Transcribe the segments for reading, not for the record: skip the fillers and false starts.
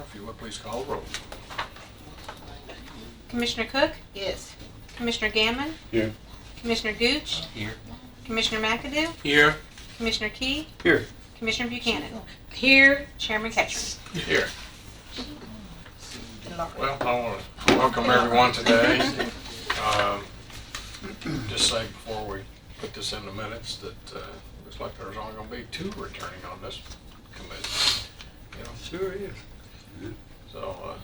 if you would please call the roll. Commissioner Cook? Yes. Commissioner Gammon? Here. Commissioner Gooch? Here. Commissioner McAdoo? Here. Commissioner Key? Here. Commissioner Buchanan? Here. Chairman Ketchum? Here. Well, I want to welcome everyone today. Just say before we put this in the minutes that looks like there's only going to be 2 returning on this committee. You know, Sure is. so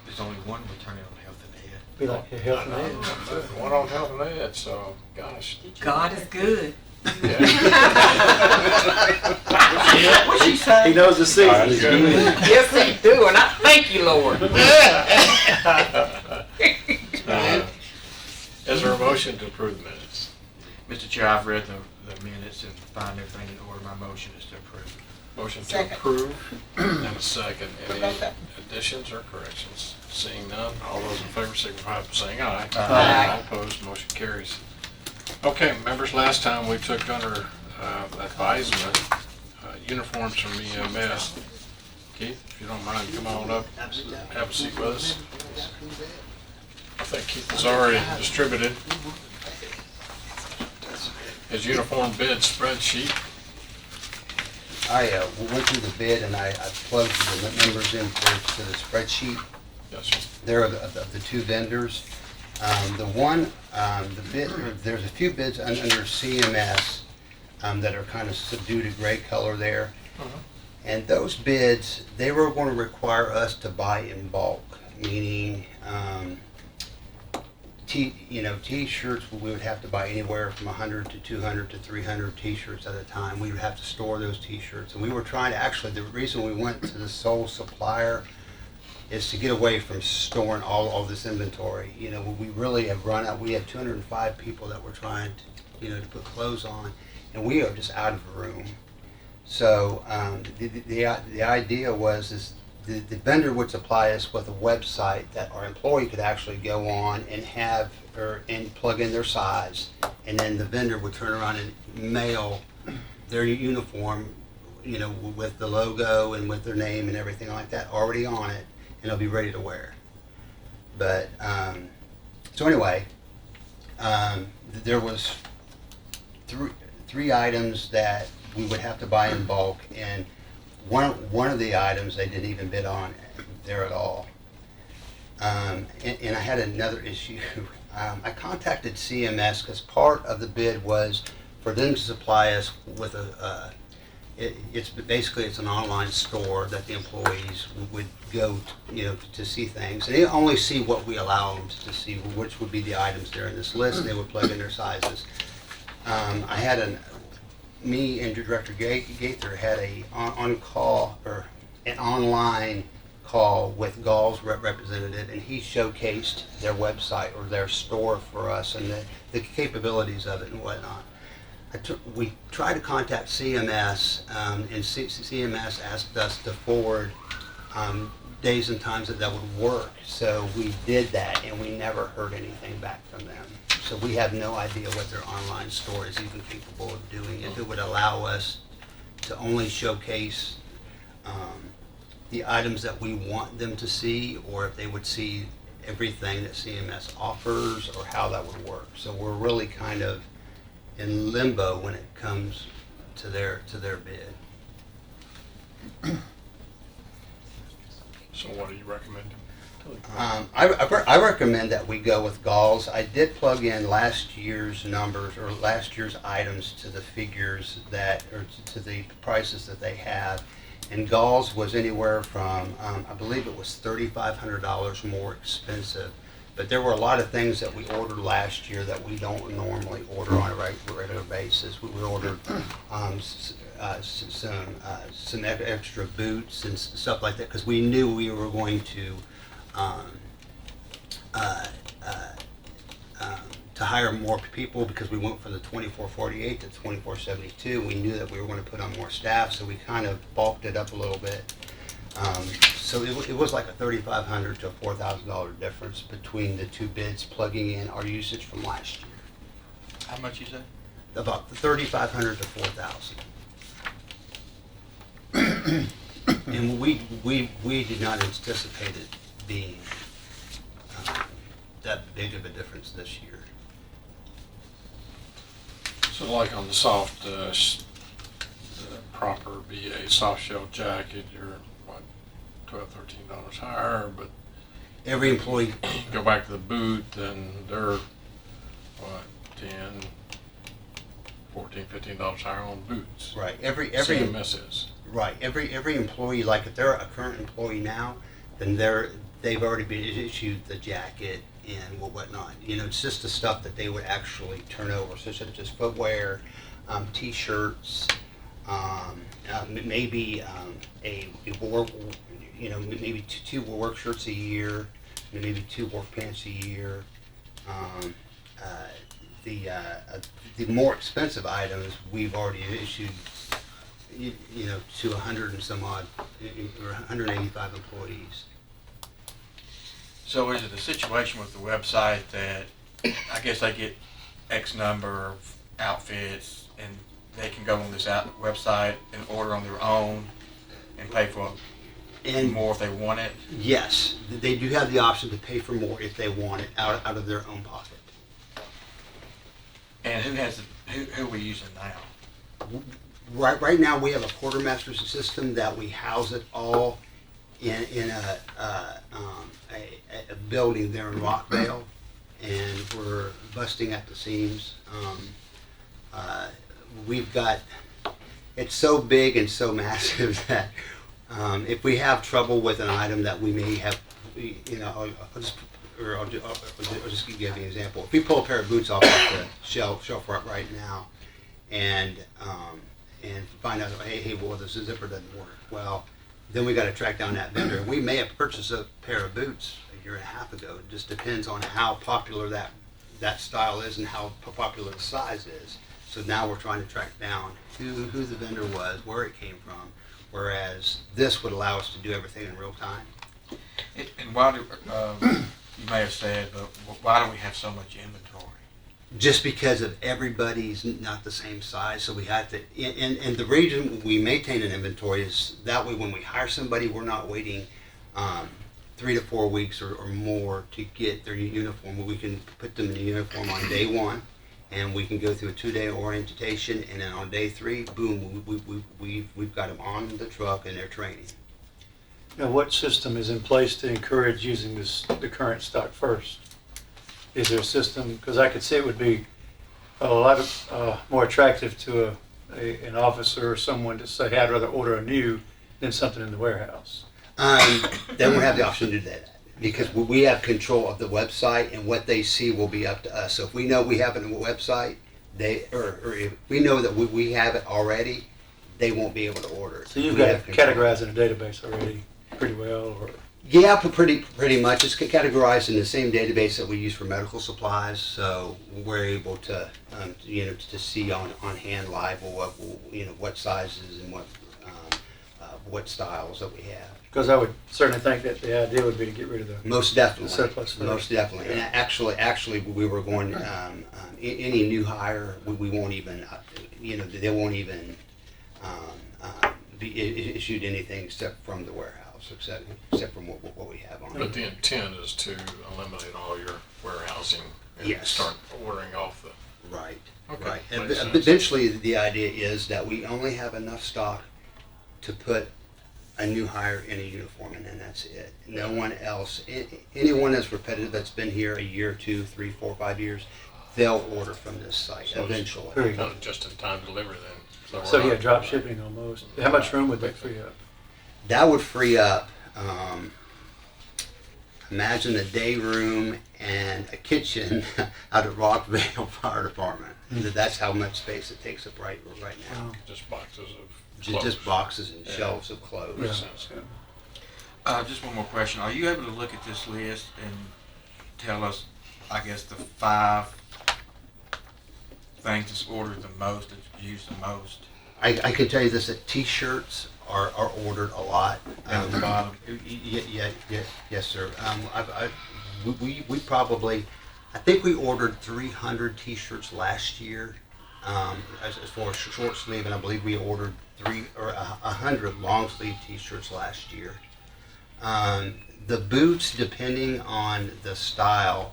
There's only one returning on health and ed. Be like a health and ed. one on health and ed. So, gosh. God is good. Yeah. What she say? He knows the season. All right, is good. good. Yes, he do, and I thank you, Lord. Is there a motion to approve the minutes? Mr. Chair, I've read the minutes and find everything in order. My motion is to approve. Motion to Second. approve and a second. Any additions or corrections? Seeing none, all those in favor signify by saying aye. Aye. All opposed, motion carries. Okay, members, last time we took under advisement uniforms from EMS. Keith, if you don't mind, come on up, have a seat with us. I think Keith has already distributed his uniform bid spreadsheet. I went through the bid and I plugged the numbers into the spreadsheet. Yes, sir. There are the 2 vendors. There's a few bids under CMS that are kind of subdued a gray color there. And those bids, they were going to require us to buy in bulk, meaning T-shirts, we would have to buy anywhere from 100 to 200 to 300 T-shirts at a time. We would have to store those T-shirts. And we were trying to, actually, the reason we went to the sole supplier is to get away from storing all this inventory. You know, we really have run out. We had 205 people that were trying to put clothes on, and we are just out of room. So the idea was the vendor would supply us with a website that our employee could actually go on and plug in their size, and then the vendor would turn around and mail their uniform, with the logo and with their name and everything like that already on it, and it'll be ready to wear. But so anyway, there was three items that we would have to buy in bulk, and one of the items they didn't even bid on there at all. And I had another issue. I contacted CMS because part of the bid was for them to supply us with it's an online store that the employees would go to see things, and they only see what we allow them to see, which would be the items there in this list, and they would plug in their sizes. I had me and Director Gaither had an online call with Gall's representative, and he showcased their website or their store for us and the capabilities of it and whatnot. We tried to contact CMS, and CMS asked us to forward days and times that would work. So we did that, and we never heard anything back from them. So we have no idea what their online store is even capable of doing. If it would allow us to only showcase the items that we want them to see, or if they would see everything that CMS offers, or how that would work. So we're really kind of in limbo when it comes to their bid. So what do you recommend? I recommend that we go with Gall's. I did plug in last year's numbers or last year's items to the figures to the prices that they have, and Gall's was anywhere from I believe it was $3,500 more expensive. But there were a lot of things that we ordered last year that we don't normally order on a regular basis. We ordered some extra boots and stuff like that because we knew we were going to hire more people, because we went from the 2448 to 2472. We knew that we were going to put on more staff, so we kind of bulked it up a little bit. So it was like a $3,500 to a $4,000 difference between the 2 bids, plugging in our usage from last year. How much you say? About $3,500 to $4,000. And we did not anticipate it being that big of a difference this year. So like on the soft, proper VA soft shell jacket, you're what, $12, $13 higher, but Every employee, go back to the boot, then they're what, 10, 14, $15 higher on boots. right, every CMS is. right, every employee, like if they're a current employee now, then they've already been issued the jacket and whatnot. You know, it's just the stuff that they would actually turn over, such as just footwear, t-shirts, maybe a work, you know, maybe two work shirts a year, maybe 2 work pants a year. The more expensive items we've already issued, you know, to 100 and some odd, or 185 employees. So is it a situation with the website that, I guess they get X number of outfits and they can go on this website and order on their own and pay for And more if they want it? yes, they do have the option to pay for more if they want it out of their own pocket. And who are we using now? Right now, we have a quartermaster system that we house it all in a building there in Rockville, and we're busting at the seams. We've got, it's so big and so massive that if we have trouble with an item that we may have, you know, I'll just give you an example. If we pull a pair of boots off the shelf right now, and find out, hey, well, the zipper doesn't work. Well, then we got to track down that vendor. We may have purchased a pair of boots a year and a half ago. It just depends on how popular that style is and how popular the size is. So now we're trying to track down who the vendor was, where it came from. Whereas this would allow us to do everything in real time. And why do, you may have said, but why do we have so much inventory? Just because of everybody's not the same size, so we have to, and the reason we maintain an inventory is that way when we hire somebody, we're not waiting 3 to 4 weeks or more to get their uniform. We can put them in a uniform on day 1, and we can go through a 2-day orientation, and then on day 3, boom, we've got them on the truck and they're training. Now, what system is in place to encourage using the current stock first? Is there a system, because I could see it would be a lot more attractive to an officer or someone to say, hey, I'd rather order a new than something in the warehouse. Then we'll have the option to do that, because we have control of the website, and what they see will be up to us. So if we know we have it on the website, or if we know that we have it already, they won't be able to order it. So you've We got have it control. categorized in a database already pretty well, or? Yeah, pretty much. It's categorized in the same database that we use for medical supplies, so we're able to, you know, to see on hand live what sizes and what styles that we have. Because I would certainly think that the idea would be to get rid of the Most definitely. surplus first. Most definitely. And actually, we were going, any new hire, we won't even, you know, they won't even be issued anything except from the warehouse, except from what we have on. But the intent is to eliminate all your warehousing and Yes. start ordering off the. Right, Okay, right. And makes sense. eventually, the idea is that we only have enough stock to put a new hire in a uniform, and then that's it. No one else, anyone that's repetitive, that's been here a year, 2, 3, 4, 5 years, they'll order from this site So it's eventually. Very Kind of just in time delivery then. we're So yeah, not- drop shipping almost. How much room would that free up? That would free up, imagine a day room and a kitchen out at Rockville Fire Department. That's how much space it takes up right now. Just boxes of clothes. Just boxes and Yeah. shelves of clothes. Makes sense. Just one more question. Are you able to look at this list and tell us, I guess, the 5 things that's ordered the most, that's used the most? I can tell you this, that t-shirts are ordered a lot. At the bottom? Yes, sir. We probably, I think we ordered 300 t-shirts last year, as far as short sleeve, and I believe we ordered 100 long sleeve t-shirts last year. The boots, depending on the style,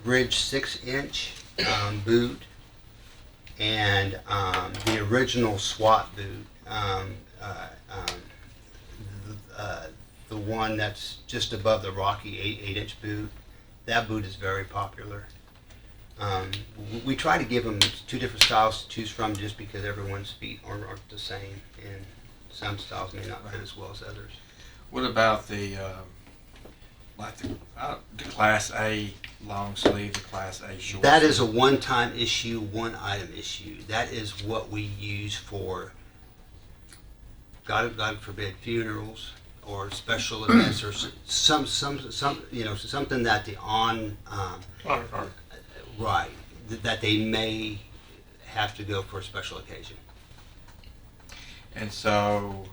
Bridge 6-inch boot, and the original SWAT boot, the one that's just above the Rocky 8-inch boot. That boot is very popular. We try to give them two different styles to choose from, just because everyone's feet aren't the same, and some styles may not fit as well as others. What about the Class A long sleeve, the Class A short? That is a one-time issue, one-item issue. That is what we use for, God forbid, funerals or special events, or some something that the right, that they may have to go for a special occasion. And so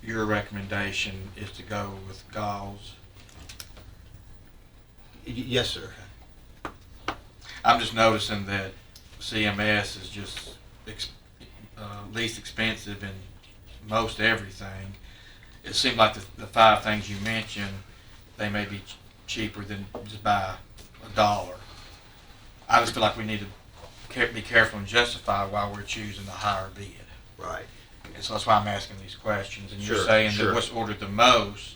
your recommendation is to go with gauze? Yes, sir. I'm just noticing that CMS is just least expensive in most everything. It seemed like the five things you mentioned, they may be cheaper than just by $1. I just feel like we need to be careful and justify why we're choosing the higher bid. Right. And so that's why I'm asking these questions. And you're Sure, saying sure. that what's ordered the most,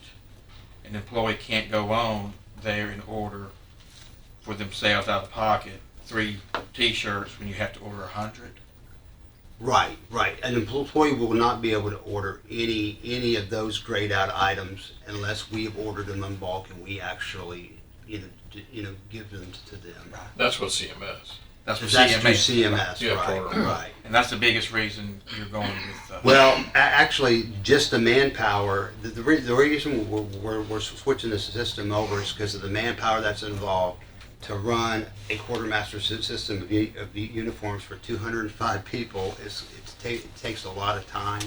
an employee can't go on there and order for themselves out of pocket 3 t-shirts when you have to order 100? Right. An employee will not be able to order any of those grayed out items unless we have ordered them in bulk and we actually give them to them. That's what CMS. That's what That's through CMS. CMS, Yeah, right? totally. Right. And that's the biggest reason you're going with. Well, actually, just the manpower. The reason we're switching the system over is because of the manpower that's involved to run a quartermaster system of uniforms for 205 people. It takes a lot of time,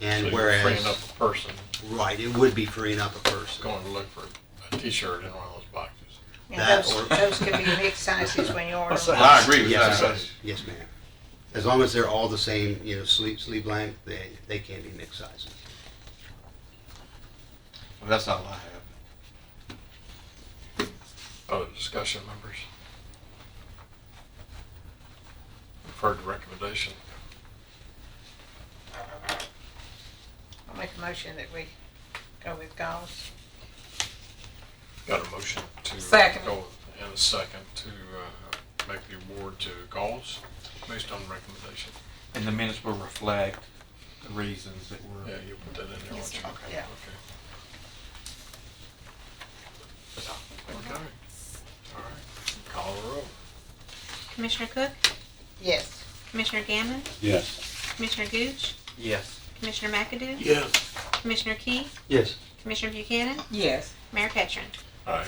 and So you're whereas freeing up a person right, it would be freeing up a person. going to look for a t-shirt in one of those boxes. Yeah, That those, or- those could be mixed sizes when you order them. I agree with Yes, that. sir. Yes, ma'am. As long as they're all the same, sleeve length, they can be mixed sizes. Well, that's all I have. Other discussion, members? You've heard the recommendation. I'll make a motion that we go with gauze. Got a motion to Second. go, and a second to make the award to Galls based on recommendation. And the minutes will reflect the reasons that were. Yeah, you put that in there, won't you? Okay. Yeah. That's all. Okay. All right. Call the roll. Commissioner Cook? Yes. Commissioner Gammon? Yes. Commissioner Gooch? Yes. Commissioner McAdoo? Yes. Commissioner Key? Yes. Commissioner Buchanan? Yes. Mayor Ketchum? Aye.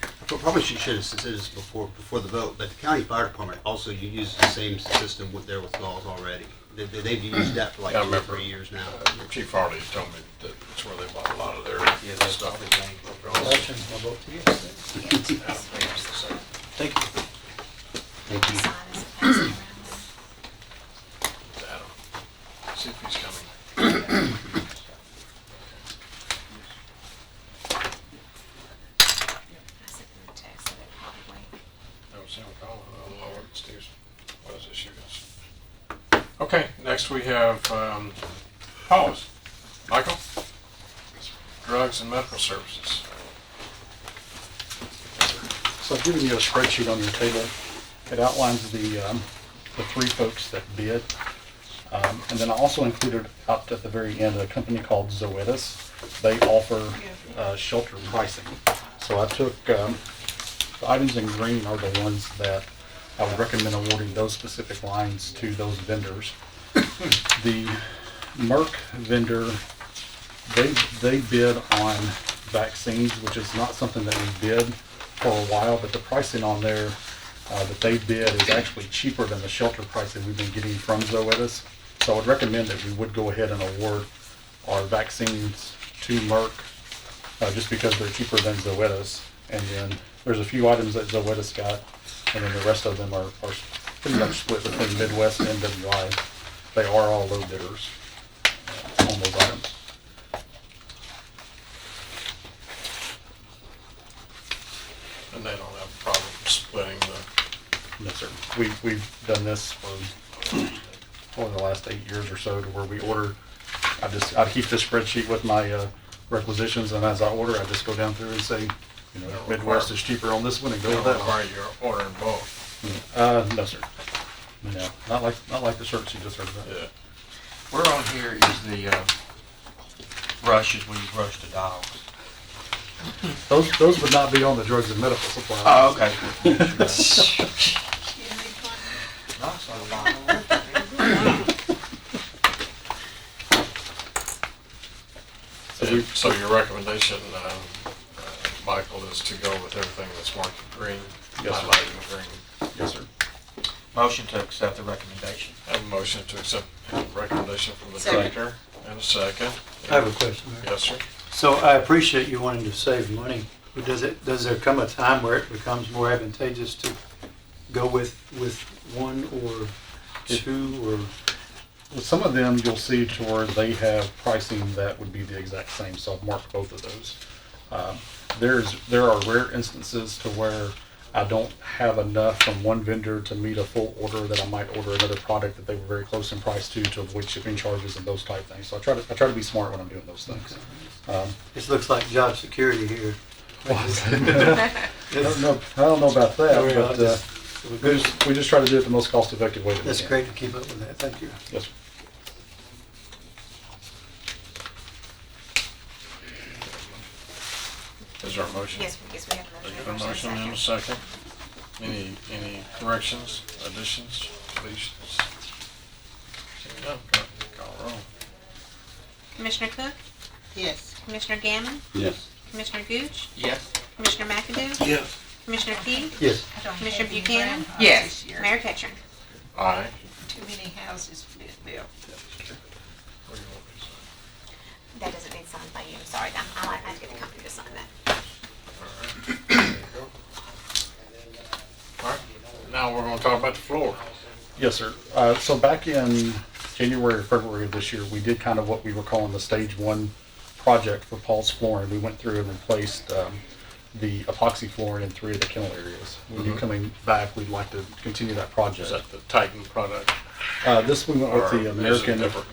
I probably should have said this before the vote, but the county fire department also uses the same system with Galls already. They've used that for like Yeah, I 2 or remember. 3 years now. Chief Harley told me that it's where they bought a lot of their Yeah, that's stuff. probably the thing. Motion, my vote to yes. Thank you. Thank you. Adam. See if he's coming. No, Sam Collins. Oh, Lord, Steve's, what is this, you guys? Okay, next we have, PAWS. Michael? Drugs and Medical Services. So I've given you a spreadsheet on your table. It outlines the 3 folks that bid. And then I also included out at the very end a company called Zoetis. They offer shelter pricing. So I took, the items in green are the ones that I would recommend awarding those specific lines to those vendors. The Merck vendor, they bid on vaccines, which is not something that we bid for a while, but the pricing on there that they bid is actually cheaper than the shelter pricing we've been getting from Zoetis. So I would recommend that we would go ahead and award our vaccines to Merck just because they're cheaper than Zoetis. And then there's a few items that Zoetis got and then the rest of them are pretty much split between Midwest and WI. They are all low bidders on those items. And they don't have a problem splitting the, No, sir. We've done this for over the last 8 years or so, to where we order. I keep this spreadsheet with my requisitions, and as I order, I just go down through and say, Midwest is cheaper on this one, and go they with don't that one. require you're ordering both. No, sir. No, not like the shirts you just heard about. Yeah. Where on here is the rushes when you rush the dogs? Those would not be on the drugs and medical supplies. Oh, okay. Nice little bottle. So your recommendation, Michael, is to go with everything that's marked green, Yes, sir. highlighting green. Yes, sir. Motion to accept the recommendation. Have a motion to accept the recommendation from the Second. director, and a second. I have a question, Mayor. Yes, sir. So I appreciate you wanting to save money, but does there come a time where it becomes more advantageous to go with one or two, or? With some of them, you'll see to where they have pricing that would be the exact same, so I've marked both of those. There are rare instances to where I don't have enough from one vendor to meet a full order, that I might order another product that they were very close in price to avoid shipping charges and those type things. So I try to be smart when I'm doing those things. This looks like job security here. I don't know about that, Well, but just- we just try to do it the most cost effective way that we That's can. great to keep up with that, thank you. Yes, sir. Is there a motion? Yes, we have a A motion. motion and a second. Any corrections, additions, deletions? Seeing none, call roll. Commissioner Cook? Yes. Commissioner Gammon? Yes. Commissioner Gooch? Yes. Commissioner McAdoo? Yes. Commissioner Key? Yes. Commissioner Buchanan? Yes. Mayor Ketchum? Aye. Too many houses being built. Where you want me to sign? That doesn't need signed by you, I'm sorry, I have to get the company to sign that. There you go. All right, now we're gonna talk about the floor. Yes, sir. So back in January or February of this year, we did kind of what we were calling the stage one project for PAWS flooring. We went through and replaced the epoxy flooring in 3 of the kennel areas. When you're coming back, we'd like to continue that project. Is that the Titan product? This we went with Or the is it American. different?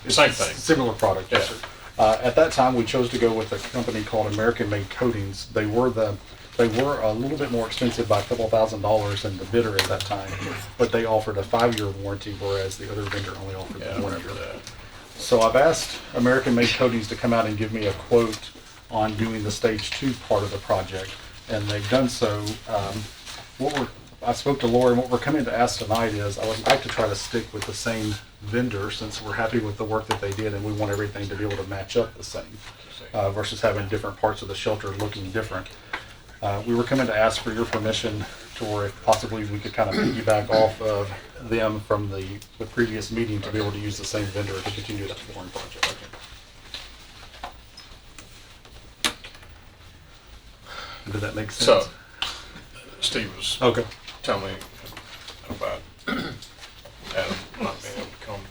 It's Same a thing. Similar product, yes, Yeah. sir. At that time, we chose to go with a company called American Made Coatings. They were a little bit more expensive by a couple $1,000s than the bidder at that time, but they offered a 5-year warranty, whereas the other vendor only offered Yeah, I 1 remember year. that. So I've asked American Made Coatings to come out and give me a quote on doing the stage 2 part of the project, and they've done so. I spoke to Laura, and what we're coming to ask tonight is I would like to try to stick with the same vendor, since we're happy with the work that they did and we want everything to be able to match up the same, versus having different parts of the shelter looking different. We were coming to ask for your permission to where if possibly we could kind of piggyback off of them from the previous meeting to be able to use the same vendor to continue that flooring project. Did that make sense? So, Steve was Okay. telling me about Adam not being able to come.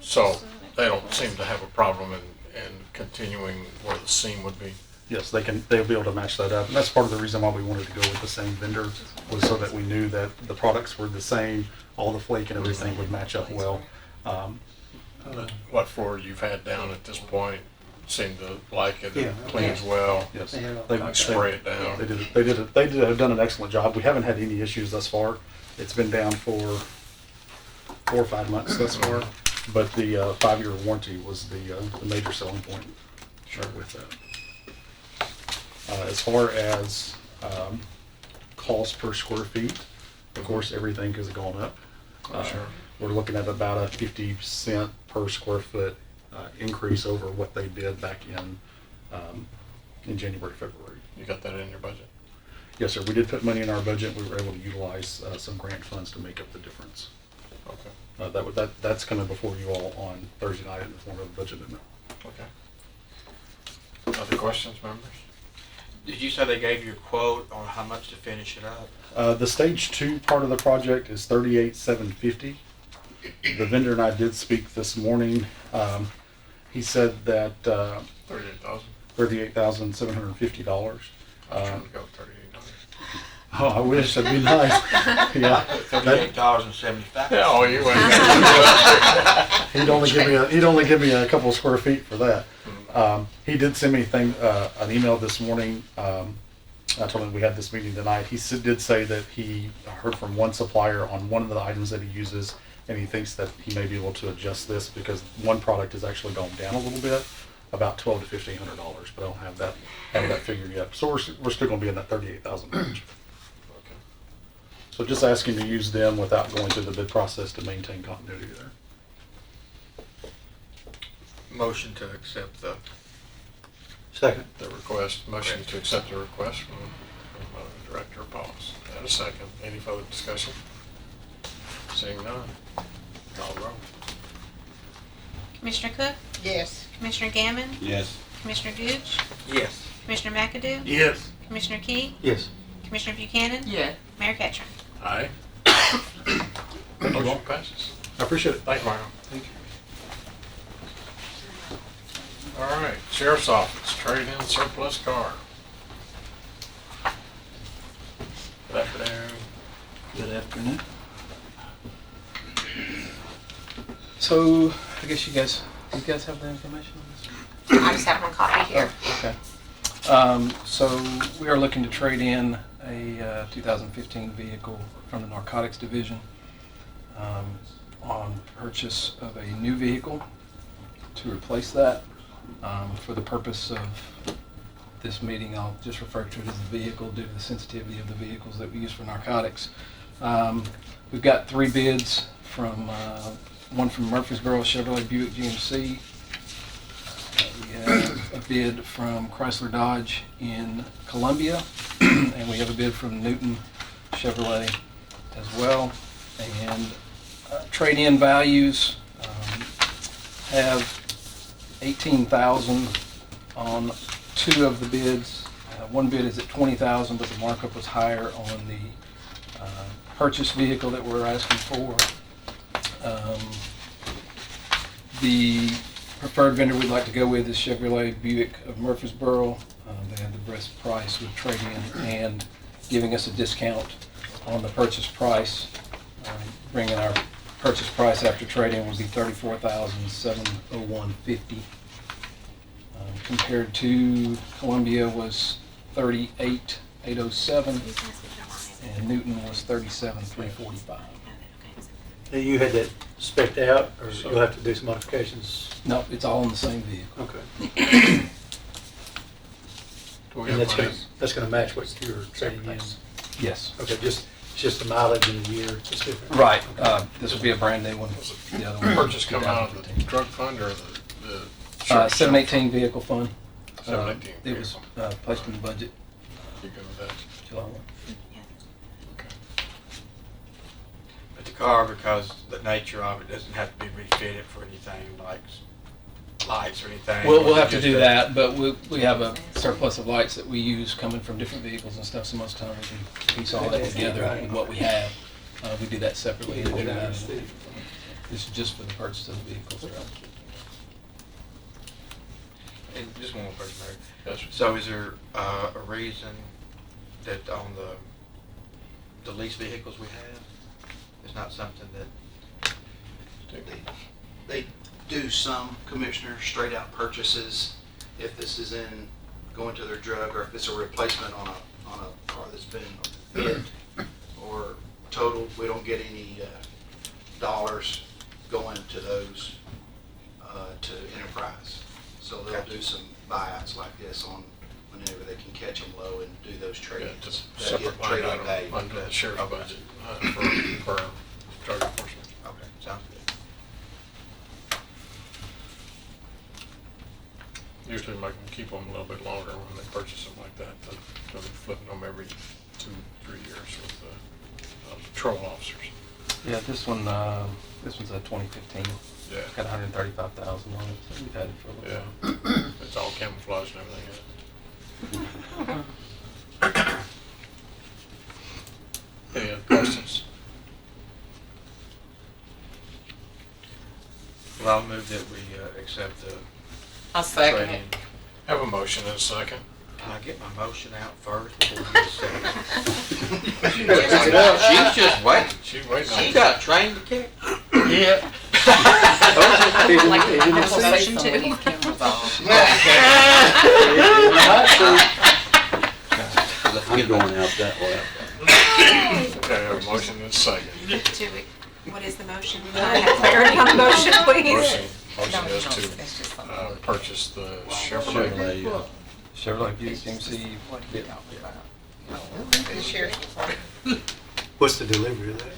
So they don't seem to have a problem in continuing where the seam would be. Yes, they'll be able to match that up. And that's part of the reason why we wanted to go with the same vendor, was so that we knew that the products were the same, all the flake and everything would match up well. What floor you've had down at this point seem to like it, Yeah. it cleans well. Yes. They have- They- Spray it down. They have done an excellent job. We haven't had any issues thus far. It's been down for 4 or 5 months thus far, but the 5-year warranty was the major selling point. Sure. With that. As far as cost per square feet, of course, everything has gone up. Sure. We're looking at about a 50-cent per square foot increase over what they did back in January, February. You got that in your budget? Yes, sir. We did put money in our budget. We were able to utilize some grant funds to make up the difference. Okay. That's coming before you all on Thursday night in the form of a budget amendment. Okay. Other questions, members? Did you say they gave you a quote on how much to finish it up? The stage 2 part of the project is $38,750. The vendor and I did speak this morning. He said that 38,000. $38,750. I'm trying to go 38,000. Oh, I wish that'd be nice. Yeah, $38.75. Oh, you went. he'd only give me a couple of square feet for that. He did send me an email this morning. I told him we had this meeting tonight. He did say that he heard from one supplier on one of the items that he uses, and he thinks that he may be able to adjust this because one product has actually gone down a little bit, about $1,200 to $1,500, but I don't have that figure yet. So we're still going to be in that 38,000 range. So just asking to use them without going through the bid process to maintain continuity there. Motion to accept the Second. The request, motion to accept the request from Director PAWS. And a second. Any further discussion? Seeing none. Call the roll. Commissioner Cook? Yes. Commissioner Gammon? Yes. Commissioner Gooch? yes. Commissioner McAdoo? Yes. Commissioner Key? Yes. Commissioner Buchanan? Yeah. Mayor Ketchum? Aye. Motion passes. I appreciate it. Thank you, Mario. All right, Sheriff's Office, trade-in surplus car. Good afternoon. Good afternoon. So, I guess you guys have the information on this? I just have one copy here. Okay. So, we are looking to trade in a 2015 vehicle from the Narcotics Division on purchase of a new vehicle to replace that. For the purpose of this meeting, I'll just refer to it as the vehicle due to the sensitivity of the vehicles that we use for narcotics. We've got 3 bids from one from Murfreesboro Chevrolet Buick GMC. We have a bid from Chrysler Dodge in Columbia, and we have a bid from Newton Chevrolet as well. And trade-in values have $18,000 on 2 of the bids. One bid is at $20,000, but the markup was higher on the purchase vehicle that we're asking for. The preferred vendor we'd like to go with is Chevrolet Buick of Murfreesboro. They have the best price with trade-in and giving us a discount on the purchase price, bringing our purchase price after trade-in would be $34,701.50. Compared to Columbia was $38,807, and Newton was $37,345. Now, you had that spec'd out, or you'll have to do some modifications? No, it's all in the same vehicle. Okay. Do we And have money? that's gonna match what you're trading in? Yes. Okay, it's just the mileage in the year, it's different? Right. This would be a brand new one. The other one Purchase come out of the 2015. drug fund or the? 718 vehicle fund. 718 It was placed in the budget You good with that? July 1. Okay. But the car, because the nature of it, doesn't have to be refitted for anything like lights or anything. We'll have to Just do a- that, but we have a surplus of lights that we use coming from different vehicles and stuff, so most times we piece all that together with what we have. We do that separately. We do that. This is just for the purchase of the vehicles. And just one more question, Mayor. Yes, sir. So is there a reason that on the lease vehicles we have, it's not something that, They do some commissioners straight out purchases if this is going to their drug, or if it's a replacement on a car that's been hit or totaled. We don't get any dollars going to those to enterprise. So they'll do some buyouts like this on whenever they can catch them low and do those Yeah, trade-ins. just They separate get line trade-in item value. under the sheriff's Okay. budget for drug enforcement. okay, sounds good. Usually make them keep them a little bit longer when they purchase them like that than flipping them every 2-3 years with patrol officers. Yeah, this one's a 2015. Yeah. It's got 135,000 on it, so we've had it for a little Yeah. while. It's all camouflaged and everything. Any other questions? Well, I'll move that we accept the I'll second it. trade-in. Have a motion and a second. Can I get my motion out first before we get a second? Just- She's just waiting. She's waiting on She you. got a train to catch. Yeah. Like, He didn't I'm say motion Some of too. these cameras off. I'm going out that way. Okay, I have a motion and a second. What is the motion? Can I have clarity on the motion, please? Motion is It's to just something. purchase the Chevrolet. Chevrolet, Chevrolet Buick GMC. What are you talking about? The sheriff's department. What's the delivery of that?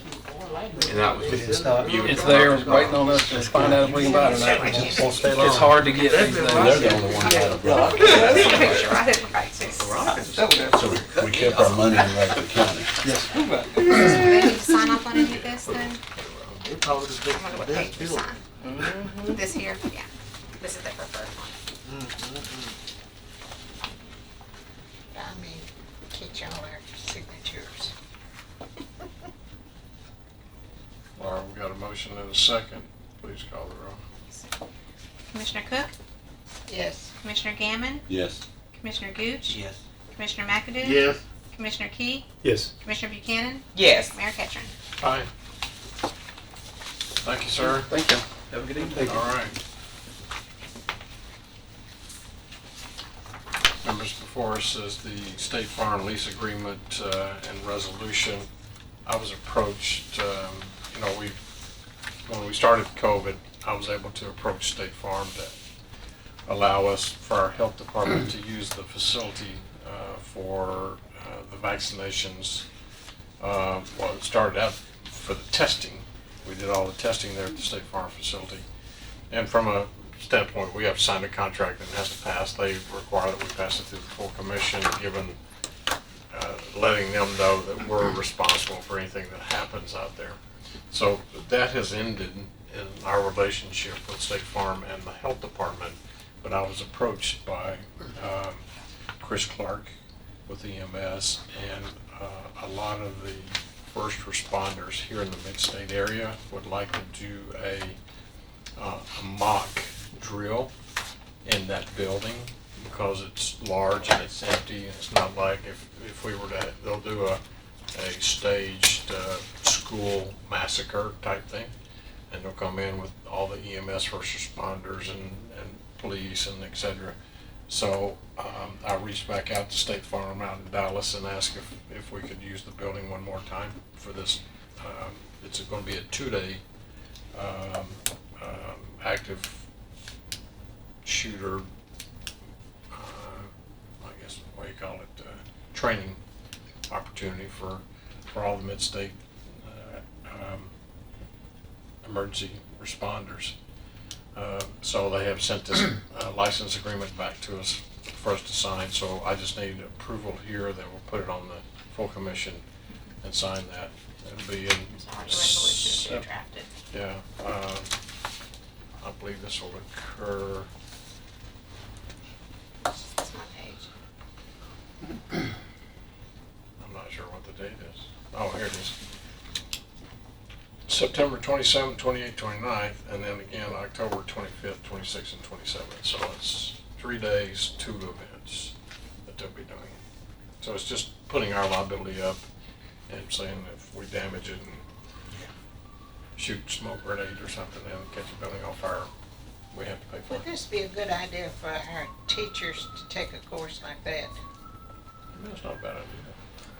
And that was It's in stock. It's there waiting on us to find out if we can buy it or not. It's hard to get these They're things. the only ones that have brought it. That's the picture, I didn't write this. So we kept our money in Rankin County. Do they need to sign off on any of this then? I wonder what page we sign. This here? Yeah. This is the preferred one. I mean, get y'all our signatures. All right, we got a motion and a second. Please call the roll. Commissioner Cook? Yes. Commissioner Gammon? Yes. Commissioner Gooch? Yes. Commissioner McAdoo? Yes. Commissioner Key? Yes. Commissioner Buchanan? Yes. Mayor Ketchum? Aye. Thank you, sir. Thank you. Have a good evening. All right. Members, before us is the State Farm lease agreement and resolution. I was approached, when we started COVID, I was able to approach State Farm to allow us, for our health department, to use the facility for the vaccinations. Well, it started out for the testing. We did all the testing there at the State Farm facility. And from a standpoint, we have to sign a contract and it has to pass. They require that we pass it through the full commission, given, letting them know that we're responsible for anything that happens out there. So that has ended in our relationship with State Farm and the health department. But I was approached by Chris Clark with EMS and a lot of the first responders here in the mid-state area would like to do a mock drill in that building because it's large and it's empty, and it's not like if we were to, they'll do a staged school massacre type thing, and they'll come in with all the EMS first responders and police and et cetera. So I reached back out to State Farm out in Dallas and asked if we could use the building one more time for this. It's going to be a 2-day active shooter, I guess, what do you call it, training opportunity for all the mid-state emergency responders. So they have sent this license agreement back to us for us to sign, so I just need approval here that we'll put it on the full commission and sign that. It'll be in, It's hard to resolution to be drafted. yeah, I believe this will occur, That's my page. I'm not sure what the date is. Oh, here it is. September 27th, 28th, 29th, and then again October 25th, 26th, and 27th. So it's 3 days, 2 events that they'll be doing. So it's just putting our liability up and saying if we damage it and shoot smoke grenade or something and catch a building on fire, we have to pay for Would it. this be a good idea for our teachers to take a course like that? That's not a bad idea.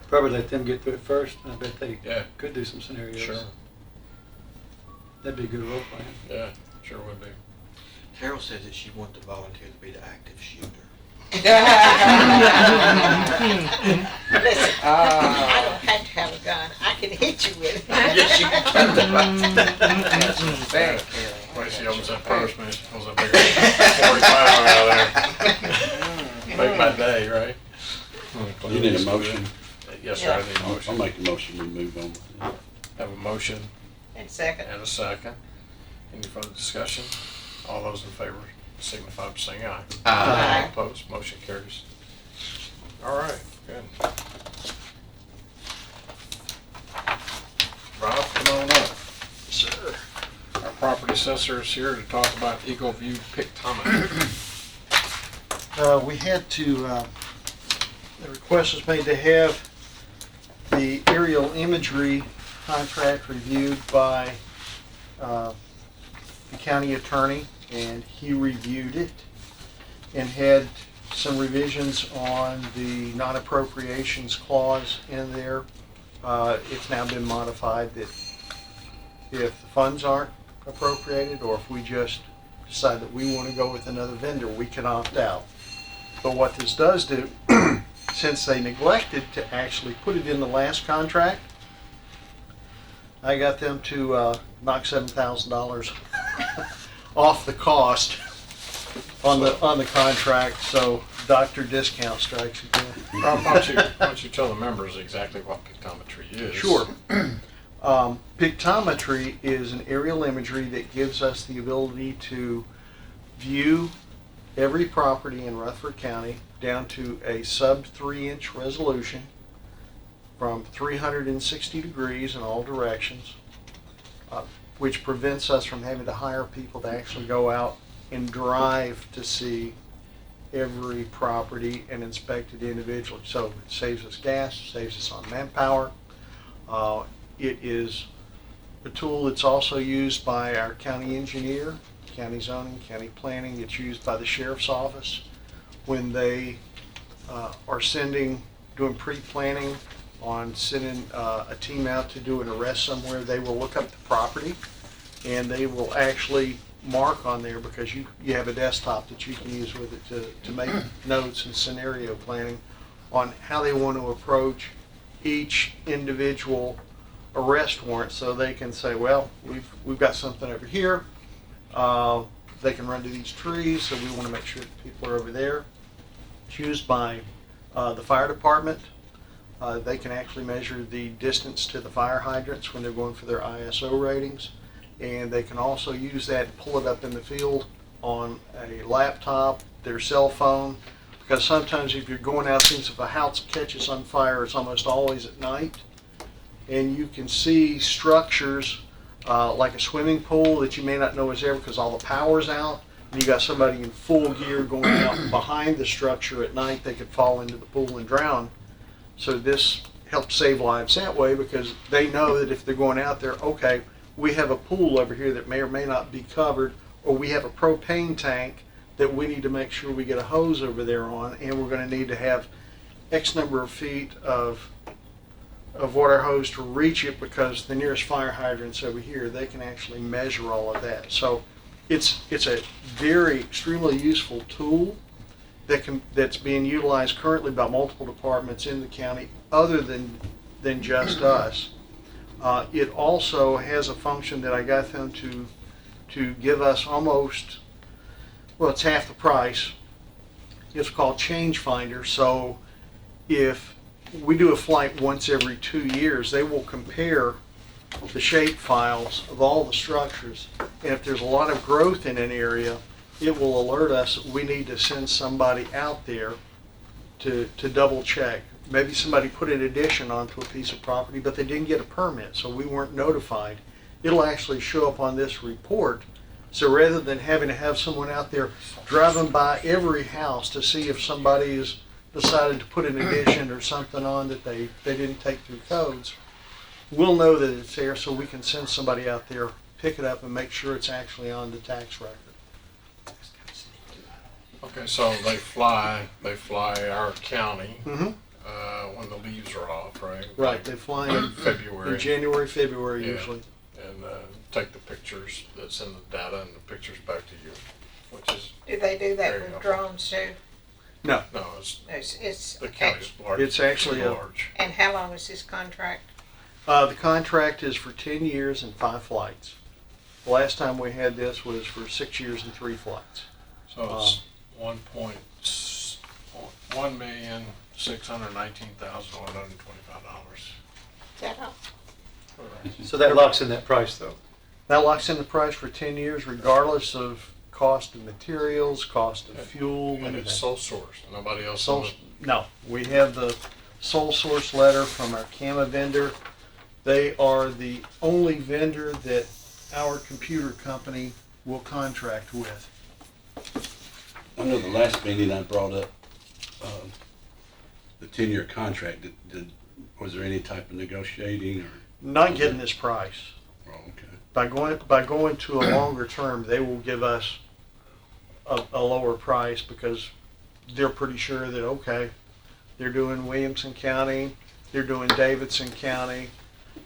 Probably let them get through it first, and I bet they Yeah. could do some scenarios. Sure. That'd be a good role playing. Yeah, sure would be. Carol said that she wanted to volunteer to be the active shooter. Listen, I don't have to have a gun. I can hit you with it. Yes, you can. Very Wait, she opens that purse, man, she pulls a big 45 out of there. Make my day, right? You need a motion? Yes, sir, I need a I'll motion. make a motion to move on. Have a motion And second. and a second. Any further discussion? All those in favor signify by saying aye. Aye. Opposed, motion carries. All right, good. Rob, come on up. Sir. Our property assessor is here to talk about Eagleview Pictometry. We had to, the request was made to have the aerial imagery contract reviewed by the county attorney, and he reviewed it and had some revisions on the non-appropriations clause in there. It's now been modified that if the funds aren't appropriated, or if we just decide that we want to go with another vendor, we can opt out. But what this does do, since they neglected to actually put it in the last contract, I got them to knock $7,000 off the cost on the contract, so Dr. Discount strikes again. Why don't you tell the members exactly what pictometry is? Sure. Pictometry is an aerial imagery that gives us the ability to view every property in Rutherford County down to a sub 3-inch resolution from 360 degrees in all directions, which prevents us from having to hire people to actually go out and drive to see every property and inspect it individually. So it saves us gas, saves us on manpower. It is a tool that's also used by our county engineer, county zoning, county planning. It's used by the sheriff's office when they are doing pre-planning on sending a team out to do an arrest somewhere. They will look up the property and they will actually mark on there, because you have a desktop that you can use with it to make notes and scenario planning on how they want to approach each individual arrest warrant, so they can say, well, we've got something over here. They can run to these trees, so we want to make sure that people are over there. It's used by the fire department. They can actually measure the distance to the fire hydrants when they're going for their ISO ratings. And they can also use that and pull it up in the field on a laptop, their cell phone, because sometimes if you're going out, since if a house catches on fire, it's almost always at night, and you can see structures like a swimming pool that you may not know is there because all the power's out, and you got somebody in full gear going out behind the structure at night. They could fall into the pool and drown. So this helps save lives that way, because they know that if they're going out there, okay, we have a pool over here that may or may not be covered, or we have a propane tank that we need to make sure we get a hose over there on, and we're going to need to have X number of feet of water hose to reach it, because the nearest fire hydrant's over here. They can actually measure all of that. So it's a very extremely useful tool that's being utilized currently by multiple departments in the county other than just us. It also has a function that I got them to give us almost, well, it's half the price. It's called Change Finder. So if we do a flight once every 2 years, they will compare the shape files of all the structures. And if there's a lot of growth in an area, it will alert us that we need to send somebody out there to double check. Maybe somebody put an addition onto a piece of property, but they didn't get a permit, so we weren't notified. It'll actually show up on this report. So rather than having to have someone out there driving by every house to see if somebody has decided to put an addition or something on that they didn't take through codes, we'll know that it's there, so we can send somebody out there, pick it up, and make sure it's actually on the tax record. Okay, so they fly our county Mm-hmm. when the leaves are off, right? Right, they fly in February. in January, February Yeah. usually. And take the pictures that send the data and the pictures back to you, which is, Do they do that Very with helpful. drones too? No, no, it's It's, the county's large. It's actually a- large. and how long is this contract? the contract is for 10 years and 5 flights. The last time we had this was for 6 years and 3 flights. So it's $1,619,125. Is that all? So that locks in that price though. That locks in the price for 10 years regardless of cost of materials, cost of fuel. And it's sole source, nobody else. Sole, no, we have the sole source letter from our CAMA vendor. They are the only vendor that our computer company will contract with. I know the last meeting I brought up, the 10-year contract, was there any type of negotiating or? Not getting this price. Oh, okay. By going to a longer term, they will give us a lower price because they're pretty sure that, okay, they're doing Williamson County, they're doing Davidson County,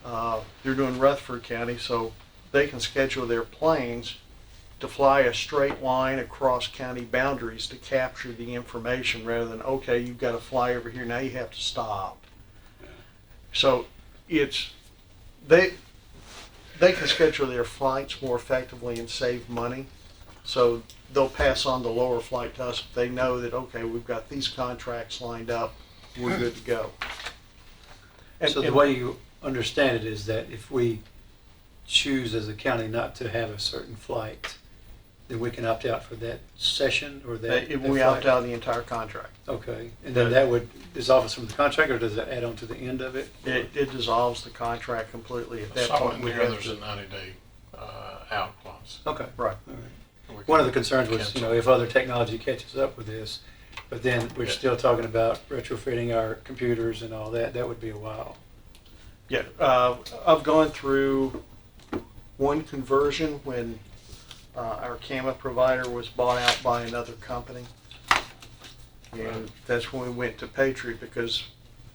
they're doing Rutherford County, so they can schedule their planes to fly a straight line across county boundaries to capture the information rather than, okay, you've got to fly over here, now you have to stop. So it's, they can schedule their flights more effectively and save money. So they'll pass on the lower flight to us if they know that, okay, we've got these contracts lined up, we're good to go. So the way you understand it is that if we choose as a county not to have a certain flight, then we can opt out for that session or that If we opt out of the entire contract. Okay, and then that would dissolve us from the contract, or does that add on to the end of it? It dissolves the contract completely at that So point. in We there, have there's a to, 90-day out clause. Okay. right. All right. We One of can the concerns was, cancel. if other technology catches up with this, but then we're Yeah. still talking about retrofitting our computers and all that, that would be a while. Yeah, I've gone through one conversion when our CAMA provider was bought out by another company. And that's when we went to Patriot because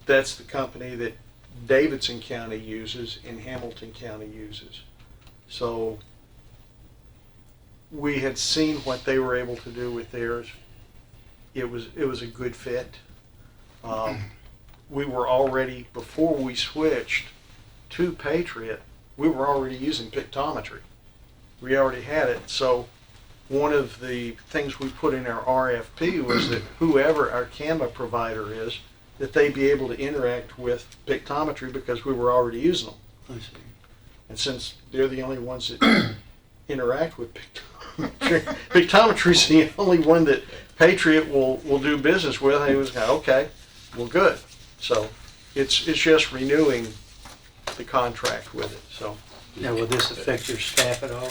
that's the company that Davidson County uses and Hamilton County uses. So we had seen what they were able to do with theirs. It was a good fit. We were already, before we switched to Patriot, we were already using Pictometry. We already had it. So one of the things we put in our RFP was that whoever our CAMA provider is, that they be able to interact with Pictometry because we were already using them. I see. And since they're the only ones that interact with Pictometry, Pictometry's the only one that Patriot will do business with. And he was like, okay, well, good. So it's just renewing the contract with it. So Now, will this affect your staff at all?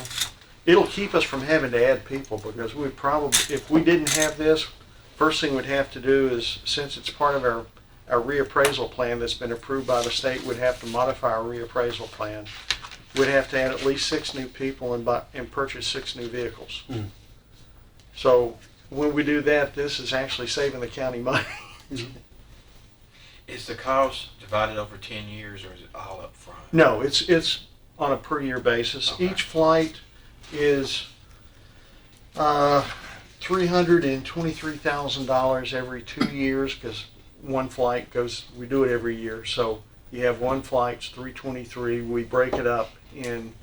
it'll keep us from having to add people because we probably, if we didn't have this, first thing we'd have to do is, since it's part of our reappraisal plan that's been approved by the state, we'd have to modify our reappraisal plan. We'd have to add at least 6 new people and purchase 6 new vehicles. Mm. So when we do that, this is actually saving the county money. Is the cost divided over 10 years or is it all up front? No, it's on a per year basis. Okay. Each flight is $323,000 every 2 years because one flight goes, we do it every year. So you have one flight's 323. We break it up in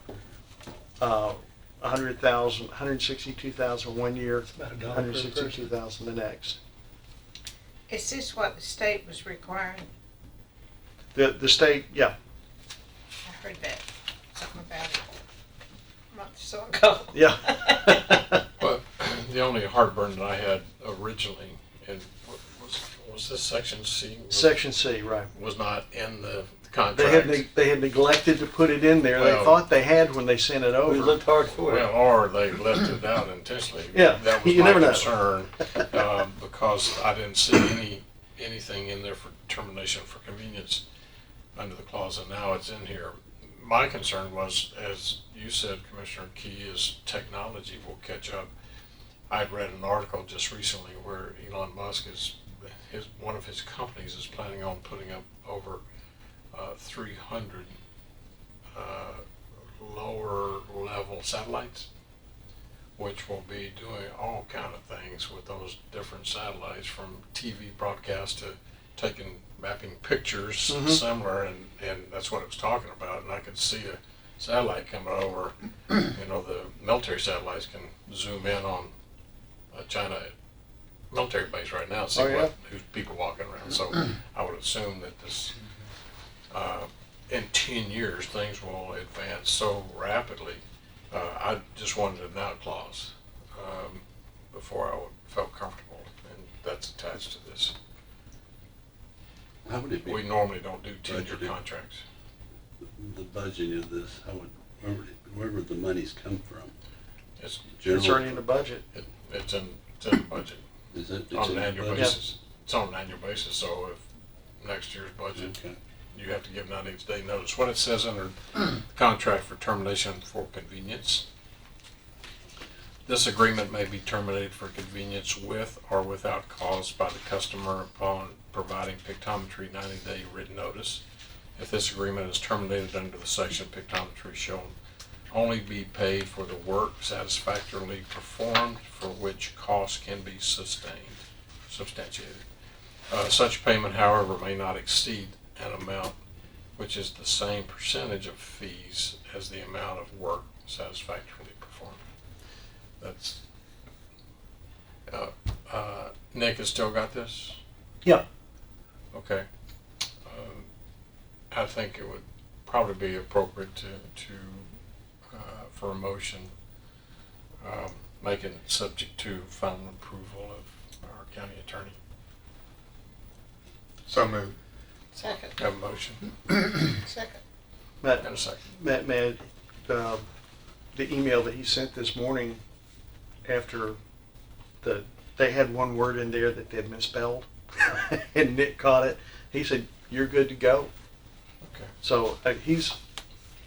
100,000, 162,000 one year, About $1 per person. 162,000 the next. Is this what the state was requiring? The state, yeah. I heard that, something about it a month or so ago. Yeah. But the only heartburn that I had originally, and was this section C? Section C, right. Was not in the They contract. had neglected to put it in there. They Well- thought they had when they sent it We over. looked hard for Well, it. or they left it out intentionally. Yeah, That was you my never know. concern, because I didn't see anything in there for termination for convenience under the clause, and now it's in here. My concern was, as you said, Commissioner Key, is technology will catch up. I'd read an article just recently where Elon Musk one of his companies is planning on putting up over 300 lower level satellites, which will be doing all kind of things with those different satellites, from TV broadcast to mapping pictures similar, and that's what it was talking about. And I could see a satellite coming over. The military satellites can zoom in on a China military base right now and see Oh, yeah? who's people walking around. So I would assume that this, in 10 years, things will advance so rapidly. I just wanted an out clause before I felt comfortable, and that's attached to this. How would it be? We normally don't do 10-year Budgeted. contracts. The budgeting of this, where would the monies come from? It's, It's already in the budget. it's in the budget Is it? It's on in an the annual budget? basis. It's on an annual basis, so if next year's budget, Okay. you have to give 90-day notice. What it says under contract for termination for convenience. This agreement may be terminated for convenience with or without cause by the customer upon providing Pictometry 90-day written notice. If this agreement is terminated under the section, Pictometry shall only be paid for the work satisfactorily performed for which costs can be substantiated. Such payment, however, may not exceed an amount which is the same percentage of fees as the amount of work satisfactorily performed. That's, Nick has still got this? Yeah. Okay. I think it would probably be appropriate to for a motion, making it subject to final approval of our county attorney. So moved. Second. Have a motion Second. Matt, and a second. Matt, the email that he sent this morning after they had one word in there that they'd misspelled, and Nick caught it. He said, "You're good to go." Okay. So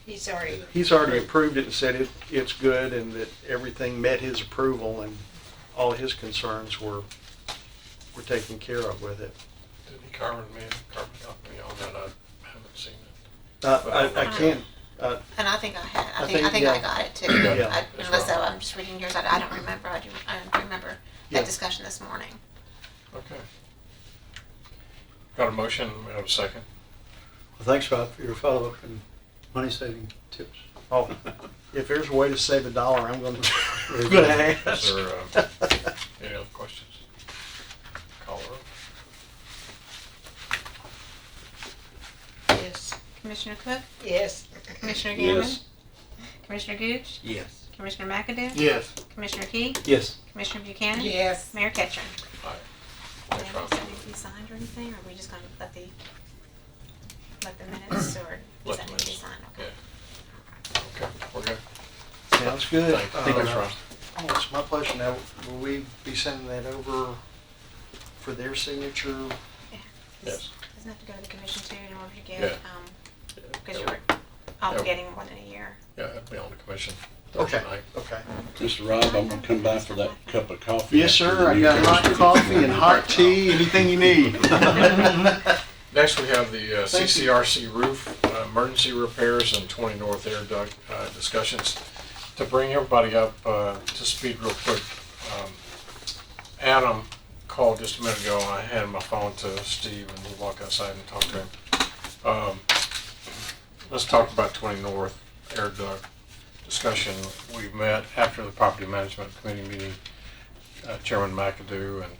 He's already. he's already approved it and said it's good and that everything met his approval and all his concerns were taken care of with it. Did he carbon me on that? I haven't seen it. I can't. And I think I had. I I think think, I yeah. got it too. Yeah. Unless I'm just reading yours, I don't remember. I don't remember Yeah. that discussion this morning. Okay. Got a motion, we have a second. Well, thanks, Rob, for your follow-up and money-saving tips. Oh, if there's a way to save $1, I'm going to Is ask. there any other questions? Call the roll. Yes. Commissioner Cook, Yes. Commissioner Gammon, Yes. Commissioner Gooch, Yes. Commissioner McAdoo, Yes. Commissioner Key, Yes. Commissioner Buchanan, Yes. Mayor Ketchum. Aye. And Thanks, Rob. does that need to be signed or anything, or are we just gonna let the minutes, or does Let that the need to be minutes. signed? Okay. Yeah. Okay, we're good. Sounds good. Thanks, Rob. Oh, it's my pleasure. Now, will we be sending that over for their signature? Yeah. Yes. Doesn't have to go to the commission too in order to get, Yeah. because Yeah. you're obligating more than a year. Yeah, it'd be on the commission Thursday night. Okay. Mr. Rob, I'm gonna come by for that cup of coffee. Yes, after sir. the I new got hot commissioner. coffee and hot tea, anything you need. Next, we have the Thank you. CCRC roof emergency repairs and 20 North Air Duct discussions. To bring everybody up to speed real quick, Adam called just a minute ago, and I handed my phone to Steve, and he walked outside and talked to him. Let's talk about 20 North Air Duct discussion. We met after the property management committee meeting, Chairman McAdoo and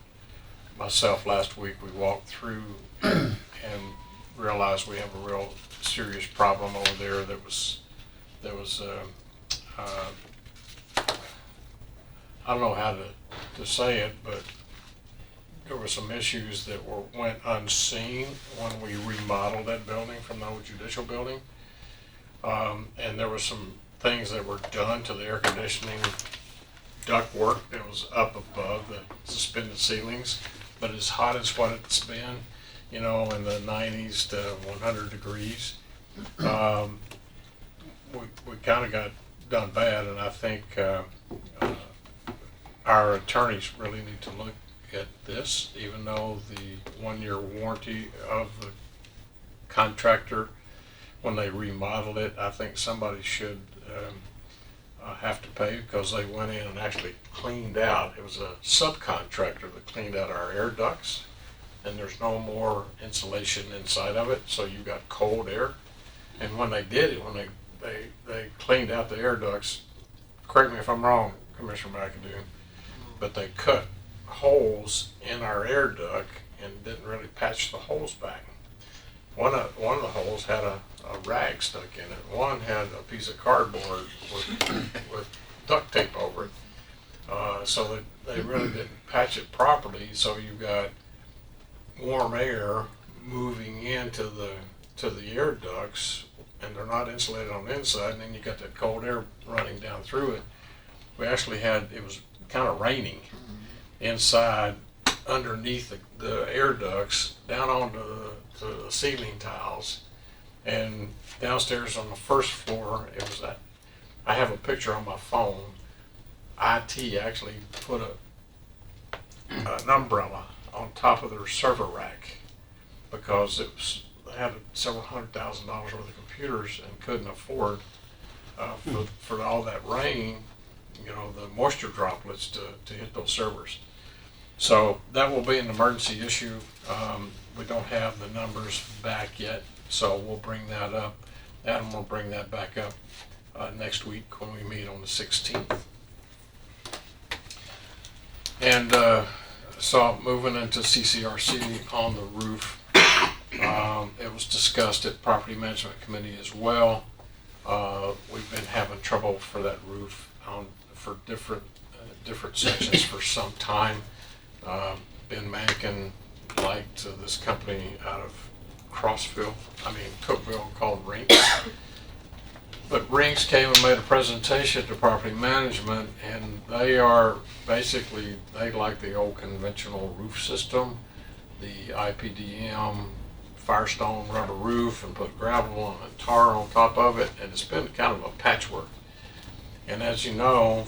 myself last week. We walked through and realized we have a real serious problem over there. That was I don't know how to say it, but there were some issues that went unseen when we remodeled that building from the old judicial building. And there were some things that were done to the air conditioning duct work that was up above the suspended ceilings, but as hot as what it's been, in the 90s to 100 degrees, we kind of got done bad, and I think our attorneys really need to look at this, even though the 1-year warranty of the contractor, when they remodeled it, I think somebody should have to pay because they went in and actually cleaned out. It was a subcontractor that cleaned out our air ducts, and there's no more insulation inside of it, so you got cold air. And when they did it, when they cleaned out the air ducts, correct me if I'm wrong, Commissioner McAdoo, but they cut holes in our air duct and didn't really patch the holes back. One of the holes had a rag stuck in it. One had a piece of cardboard with duct tape over it. So they really didn't patch it properly, so you've got warm air moving into the air ducts, and they're not insulated on the inside, and then you got that cold air running down through it. We actually it was kind of raining inside underneath the air ducts down onto the ceiling tiles, and downstairs on the first floor, I have a picture on my phone. IT actually put an umbrella on top of their server rack because they had several $100,000 worth of computers and couldn't afford for all that rain, the moisture droplets to hit those servers. So that will be an emergency issue. We don't have the numbers back yet, so we'll bring that up. Adam will bring that back up next week when we meet on the 16th. And so moving into CCRC on the roof, it was discussed at Property Management Committee as well. We've been having trouble for that roof for different sections for some time. Ben Mankin liked this company out of Cookville called Rinks. But Rinks came and made a presentation to Property Management, and they like the old conventional roof system, the IPDM Firestone rubber roof, and put gravel and tar on top of it, and it's been kind of a patchwork. And as you know,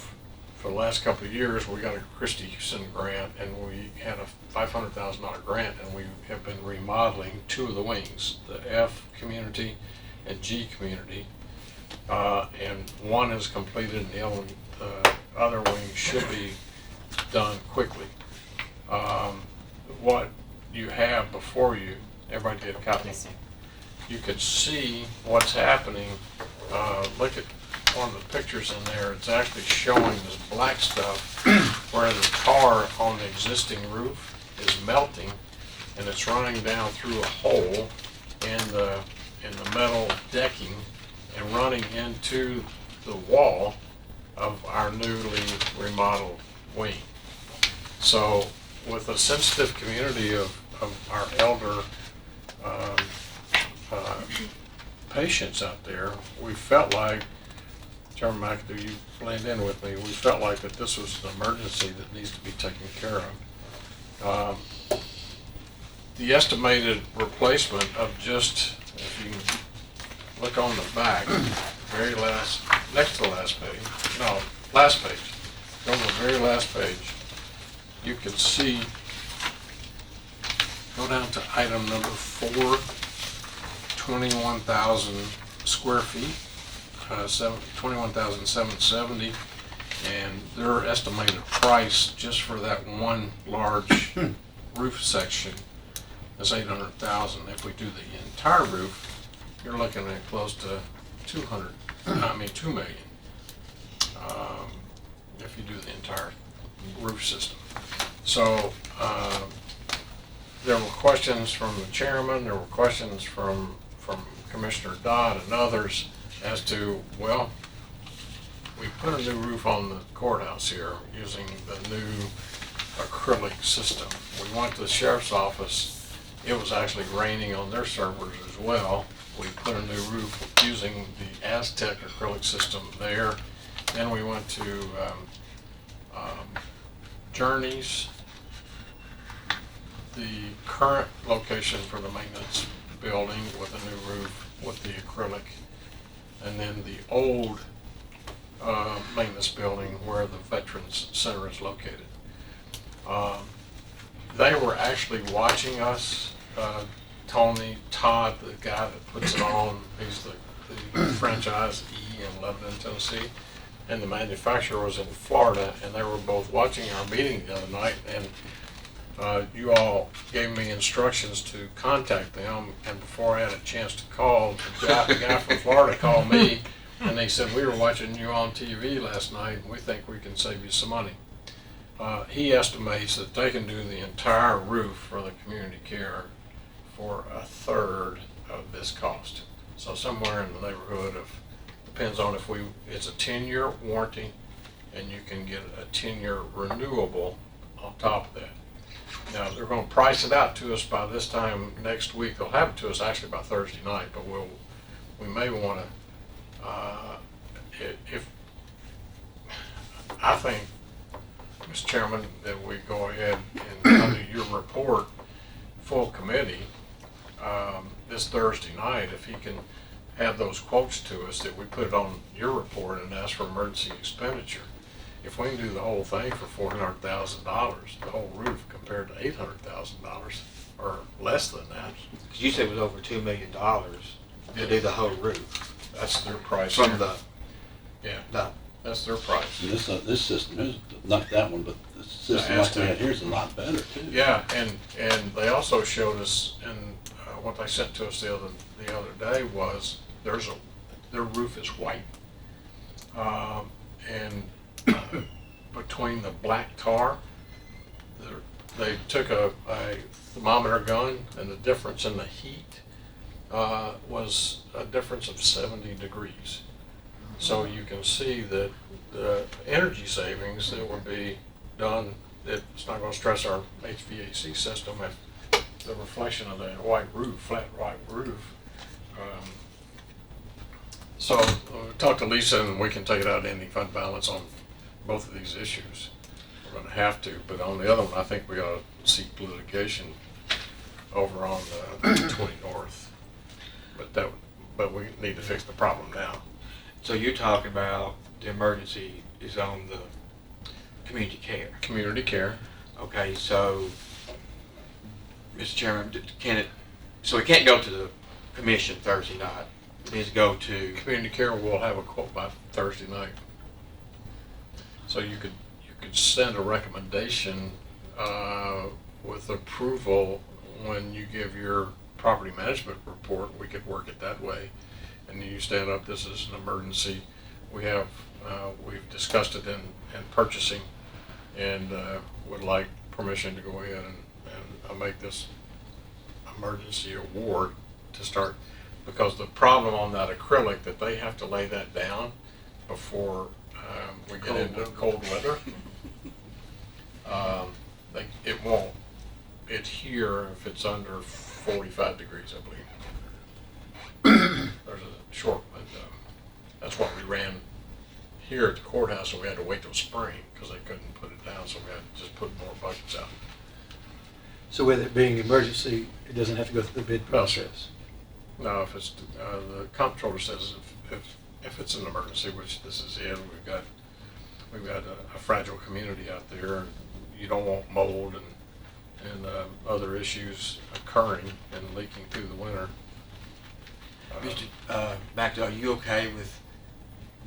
for the last couple of years, we got a Christie Houston grant, and we had a $500,000 grant, and we have been remodeling 2 of the wings, the F community and G community. And one is completed, and the other wing should be done quickly. What you have before you, everybody get a copy. Yes, sir. You could see what's happening. Look at one of the pictures in there. It's actually showing this black stuff where the tar on the existing roof is melting, and it's running down through a hole in the metal decking and running into the wall of our newly remodeled wing. So with a sensitive community of our elder patients out there, we felt like, Chairman McAdoo, you blend in with me, we felt like that this was an emergency that needs to be taken care of. The estimated replacement of just, if you can look on the back, next to the last page, no, last page, on the very last page, you can see, go down to item number 4, 21,000 square feet, 21,770, and their estimated price just for that one large roof section is 800,000. If we do the entire roof, you're looking at close to 2 million. If you do the entire roof system. So there were questions from the chairman, there were questions from Commissioner Dodd and others as to, well, we put a new roof on the courthouse here using the new acrylic system. We went to the sheriff's office, it was actually raining on their servers as well. We put a new roof using the Aztec acrylic system there. Then we went to Journeys, the current location for the maintenance building with a new roof with the acrylic, and then the old maintenance building where the Veterans Center is located. They were actually watching us. Tony Todd, the guy that puts it on, he's the franchisee in Lebanon, Tennessee, and the manufacturer was in Florida, and they were both watching our meeting the other night, and you all gave me instructions to contact them, and before I had a chance to call, the guy from Florida called me, and they said, we were watching you on TV last night, and we think we can save you some money. He estimates that they can do the entire roof for the community care for 1/3 of this cost. So somewhere in the neighborhood of, depends on if it's a 10-year warranty, and you can get a 10-year renewable on top of that. Now, they're gonna price it out to us by this time next week. They'll have it to us actually by Thursday night, but we may wanna, if, I think, Mr. Chairman, that we go ahead and under your report, full committee, this Thursday night, if he can have those quotes to us, that we put it on your report and ask for emergency expenditure. If we can do the whole thing for $400,000, the whole roof, compared to $800,000 or less than that, Cause you said it was over $2 million to do the whole roof. that's their price. From the, Yeah, the, that's their price. And this system is, not that one, but the system like we had here is a lot better too. Yeah, and they also showed us, and what they sent to us the other day was, their roof is white. And between the black tar, they took a thermometer gun, and the difference in the heat was a difference of 70 degrees. So you can see that the energy savings that would be done, it's not going to stress our HVAC system if the reflection of that white roof, flat white roof. So talk to Lisa and we can take it out of ending fund balance on both of these issues. We're going to have to, but on the other one, I think we ought to seek litigation over on the 20 North. But we need to fix the problem now. So you're talking about the emergency is on the community care. Community care. Okay, so, Mr. Chairman, so it can't go to the commission Thursday night. It needs to go to, Community care will have a quote by Thursday night. So you could send a recommendation with approval when you give your property management report. We could work it that way. And you stand up, this is an emergency. We've discussed it in purchasing, and would like permission to go ahead and make this emergency award to start, because the problem on that acrylic, that they have to lay that down before we get into cold weather. It won't adhere if it's under 45 degrees, I believe. There's a short window. That's what we ran here at the courthouse, and we had to wait till spring because they couldn't put it down, so we had to just put more buckets out. So with it being emergency, it doesn't have to go through the bid process? No, if it's, the comptroller says if it's an emergency, which this is it, we've got a fragile community out there, and you don't want mold and other issues occurring and leaking through the winter. Mr. Macdo, are you okay with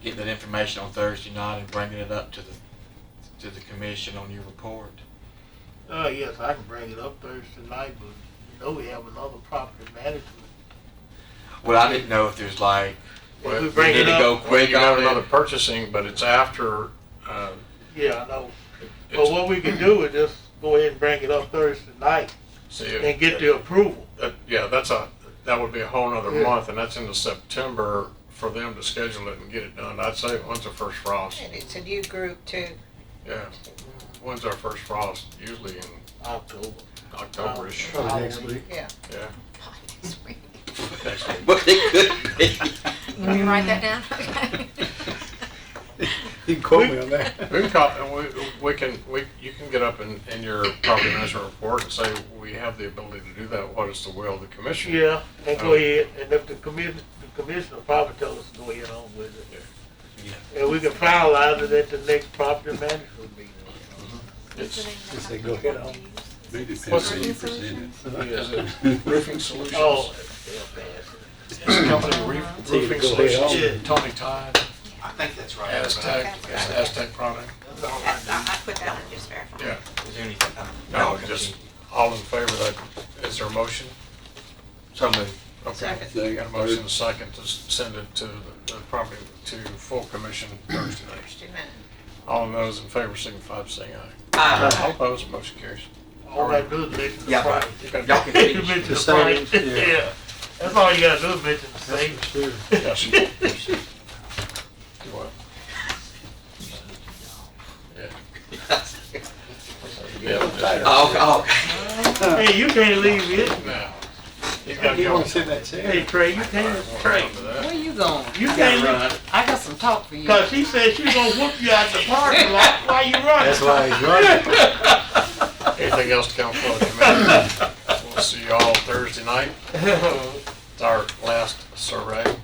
getting that information on Thursday night and bringing it up to the commission on your report? Yes, I can bring it up Thursday night, but you know we have another property management. Well, I didn't know if there's like, Well, we we bring need it to up, go quick You got on another it. purchasing, but it's after, Yeah, I know. But it's, what we can do is just go ahead and bring it up Thursday night see, and get the approval. yeah, that would be a whole nother Yeah. month, and that's into September for them to schedule it and get it done. I'd say when's the first frost? And it's a new group too. Yeah, when's our first frost? Usually in October. October-ish. Probably next week. Yeah. Yeah. This week. Next week. But it could be. You want me to write that down? Okay. You can quote me on that. We can you can get up in your property management report and say, we have the ability to do that. What is the will of the commission? Yeah, and go ahead, and if the commissioner will probably tell us to go ahead on with it. And we can finalize it at the next property management meeting. It's, Just say, go ahead on. May depend What's on the- you present it. is it roofing solutions? Oh, they'll pass It's a company, roofing Go ahead on. solutions, Tony Tide, I think that's right. Aztec, it's an Aztec product. That's all I I need. put that on just verify. Yeah, Is there anything? no, just all in favor of that, is there a motion? So moved. Okay, Second. got a motion and a second to send it to the property, to full commission Thursday night. Thursday night. All those in favor signify by saying aye. Aye. All opposed, motion carries. All I do is mention the Yeah, price. but y'all can finish. Mention The the price. savings, yeah. Yeah, that's all you gotta do is mention the savings. Yes. Do what? Oh, okay. Hey, you can't leave it. No. He's got to You go. want to sit in that chair? Hey, Trey, you can't. Trey, Where you going? you can't leave. I got some talk for you. Cause he said she gonna whoop you out the parking lot while you running. That's why he's running. Anything else to come for the committee? We'll see you all Thursday night. It's our last survey.